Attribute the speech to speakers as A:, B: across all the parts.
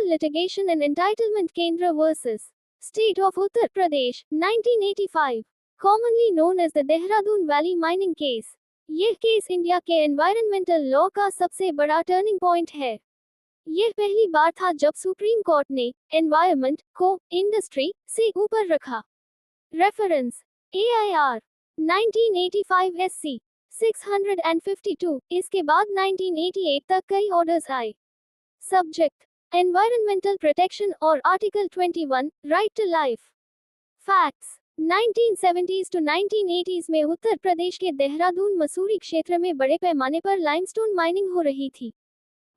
A: Rural Litigation and Entitlement Kendra versus State of Uttar Pradesh, 1985, commonly known as the Dehradun Valley Mining Case. यह case India के environmental law का सबसे बड़ा turning point है। यह पहली बार था जब सुप्रीम कोर्ट ने एनवायरमेंट को इंडस्ट्री से ऊपर रखा। Reference AIR 1985 SC 652। इसके बाद 1988 तक कई ऑर्डर्स आए। सब्जेक्ट एनवायरमेंटल प्रोटेक्शन और article 21 right to life. Facts 1970s to 1980s में उत्तर प्रदेश के देहरादून मसूरी क्षेत्र में बड़े पैमाने पर लाइमस्टोन माइनिंग हो रही थी।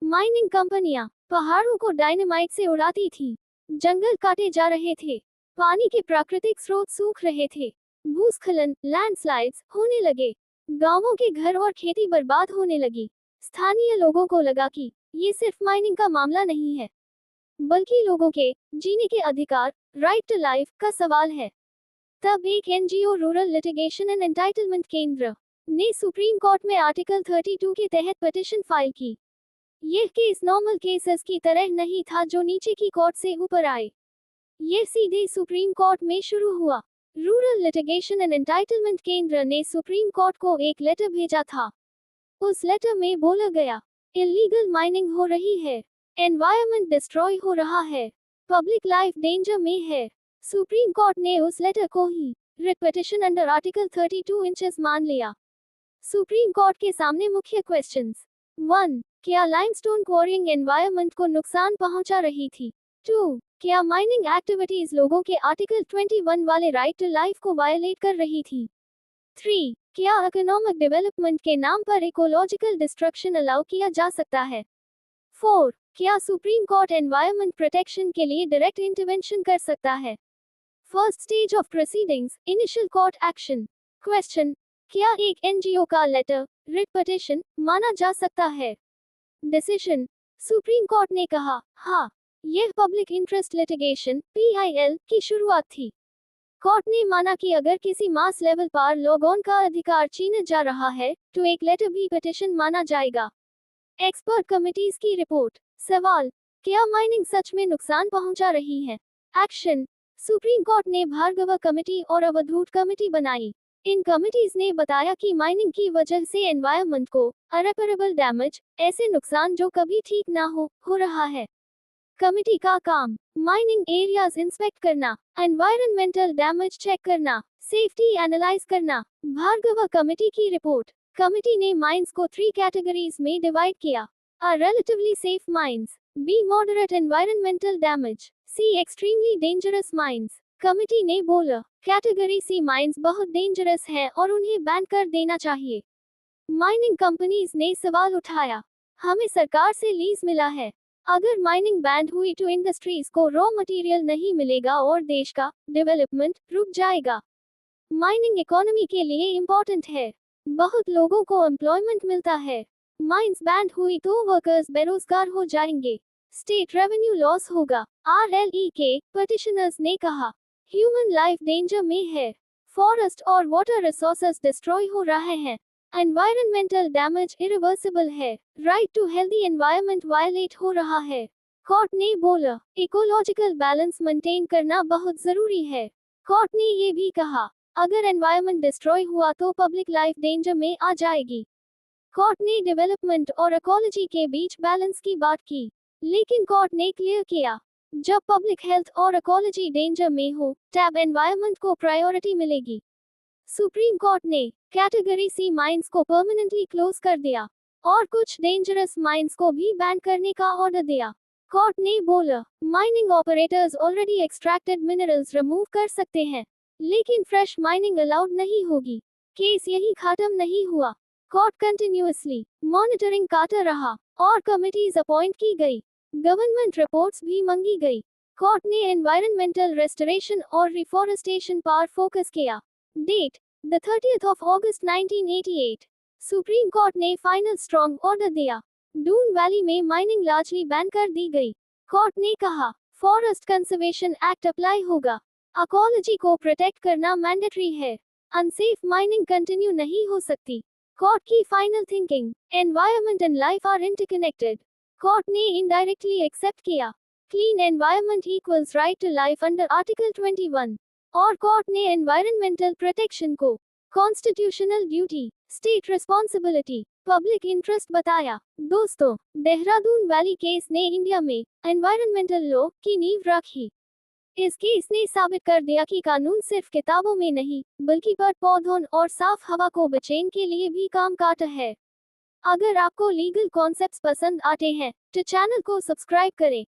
A: माइनिंग कंपनियां पहाड़ों को डायनामाइट से उड़ाती थीं, जंगल काटे जा रहे थे, पानी के प्राकृतिक स्रोत सूख रहे थे, भूस्खलन लैंडस्लाइड्स होने लगे, गांवों के घर और खेती बर्बाद होने लगी। स्थानीय लोगों को लगा कि ये सिर्फ माइनिंग का मामला नहीं है, बल्कि लोगों के जीने के अधिकार राइट टू लाइफ का सवाल है। तब एक NGO rural litigation and entitlement केंद्र ने सुप्रीम कोर्ट में आर्टिकल 32 के तहत पिटीशन फाइल की। यह केस नॉर्मल केसेस की तरह नहीं था जो नीचे की कोर्ट से ऊपर आए। यह सीधे सुप्रीम कोर्ट में शुरू हुआ। रूरल लिटिगेशन एंड एंटाइटलमेंट केंद्र ने सुप्रीम कोर्ट को एक लेटर भेजा था। उस लेटर में बोला गया, इलीगल माइनिंग हो रही है, एनवायरनमेंट डिस्ट्रॉय हो रहा है, पब्लिक लाइफ डेंजर में है। सुप्रीम कोर्ट ने उस लेटर को ही रिट पिटीशन अंडर आर्टिकल 32 इंचेस मान लिया। सुप्रीम कोर्ट के सामने मुख्य क्वेश्चंस 1. क्या लाइमस्टोन क्वारिंग एनवायरनमेंट को नुकसान पहुंचा रही थी? 2. क्या माइनिंग एक्टिविटीज लोगों के आर्टिकल 21 वाले राइट टू लाइफ को वायलेट कर रही थी? 3. क्या इकोनॉमिक डेवलपमेंट के नाम पर इकोलॉजिकल डिस्ट्रक्शन अलाउ किया जा सकता है? 4. क्या सुप्रीम कोर्ट एनवायरनमेंट प्रोटेक्शन के लिए डायरेक्ट इंटरवेंशन कर सकता है? First stage of proceedings initial court action. Question, क्या एक NGO का लेटर रिट पिटीशन माना जा सकता है? डिसीजन, सुप्रीम कोर्ट ने कहा, हाँ, यह पब्लिक इंटरेस्ट लिटिगेशन PIL की शुरुआत थी। कोर्ट ने माना कि अगर किसी मास लेवल पर लोगों का अधिकार छीना जा रहा है तो एक लेटर भी पिटीशन माना जाएगा। एक्सपर्ट कमिटीज की रिपोर्ट। सवाल, क्या माइनिंग सच में नुकसान पहुंचा रही है? एक्शन, सुप्रीम कोर्ट ने भार्गव कमेटी और अवधूत कमेटी बनाई। इन कमिटीज ने बताया कि माइनिंग की वजह से एनवायरनमेंट को इरेपरेबल डैमेज, ऐसे नुकसान जो कभी ठीक ना हो रहा है। कमेटी का काम माइनिंग एरियाज इंस्पेक्ट करना, एनवायरनमेंटल डैमेज चेक करना, सेफ्टी एनालाइज करना। भार्गव कमेटी की रिपोर्ट। कमेटी ने माइंस को 3 कैटेगरीज में डिवाइड किया। A relatively safe mines, B moderate environmental damage, C extremely dangerous mines। Committee ने बोला, कैटेगरी C माइंस बहुत डेंजरस हैं और उन्हें बैन कर देना चाहिए। माइनिंग कंपनीज ने सवाल उठाया, हमें सरकार से लीज मिला है, अगर माइनिंग बैन हुई तो इंडस्ट्रीज को रॉ मटेरियल नहीं मिलेगा और देश का डेवलपमेंट रुक जाएगा। माइनिंग इकोनॉमी के लिए इम्पोर्टेंट है, बहुत लोगों को एम्प्लॉयमेंट मिलता है। माइंस बैन हुई तो वर्कर्स बेरोजगार हो जाएंगे, स्टेट रेवेन्यू लॉस होगा। RLE के पिटिशनर्स ने कहा, ह्यूमन लाइफ डेंजर में है, फॉरेस्ट और वाटर रिसोर्सेज डिस्ट्रॉय हो रहे हैं, एनवायरमेंटल डैमेज इरिवर्सिबल है, right to healthy environment violate हो रहा है। कोर्ट ने बोला, इकोलॉजिकल बैलेंस मेंटेन करना बहुत जरूरी है। कोर्ट ने ये भी कहा, अगर एनवायरनमेंट डिस्ट्रॉय हुआ तो पब्लिक लाइफ डेंजर में आ जाएगी। कोर्ट ने डेवलपमेंट और इकोलॉजी के बीच बैलेंस की बात की, लेकिन कोर्ट ने क्लियर किया, जब पब्लिक हेल्थ और इकोलॉजी डेंजर में हो तब एनवायरनमेंट को प्रायोरिटी मिलेगी। सुप्रीम कोर्ट ने कैटेगरी C माइंस को परमानेंटली क्लोज कर दिया और कुछ डेंजरस माइंस को भी बैन करने का ऑर्डर दिया। कोर्ट ने बोला, mining operators already extracted minerals remove कर सकते हैं, लेकिन फ्रेश माइनिंग अलाउड नहीं होगी। केस यही खत्म नहीं हुआ। कोर्ट कंटिन्यूअसली मॉनिटरिंग करता रहा और कमिटीज अपॉइंट की गई, गवर्नमेंट रिपोर्ट्स भी मांगी गई। कोर्ट ने एनवायरमेंटल रेस्टोरेशन और रिफॉरेस्टेशन पर फोकस किया। Date, the 30th of August 1988। Supreme court ने फाइनल स्ट्रॉन्ग ऑर्डर दिया। डून वैली में माइनिंग लार्जली बैन कर दी गई। कोर्ट ने कहा, फॉरेस्ट कंजर्वेशन एक्ट अप्लाई होगा, इकोलॉजी को प्रोटेक्ट करना मैंडेटरी है, अनसेफ माइनिंग कंटिन्यू नहीं हो सकती। कोर्ट की final thinking, environment and life are interconnected. Court ने इनडायरेक्टली एक्सेप्ट किया clean environment equals right to life under article 21। और कोर्ट ने एनवायरमेंटल प्रोटेक्शन को constitutional duty, state responsibility, public interest बताया। दोस्तों, देहरादून वैली केस ने इंडिया में एनवायरमेंटल लॉ की नींव रखी। इस केस ने साबित कर दिया कि कानून सिर्फ किताबों में नहीं, बल्कि पेड़ पौधों और साफ हवा को बचाने के लिए भी काम करता है। अगर आपको लीगल कॉन्सेप्ट्स पसंद आते हैं तो चैनल को सब्सक्राइब करें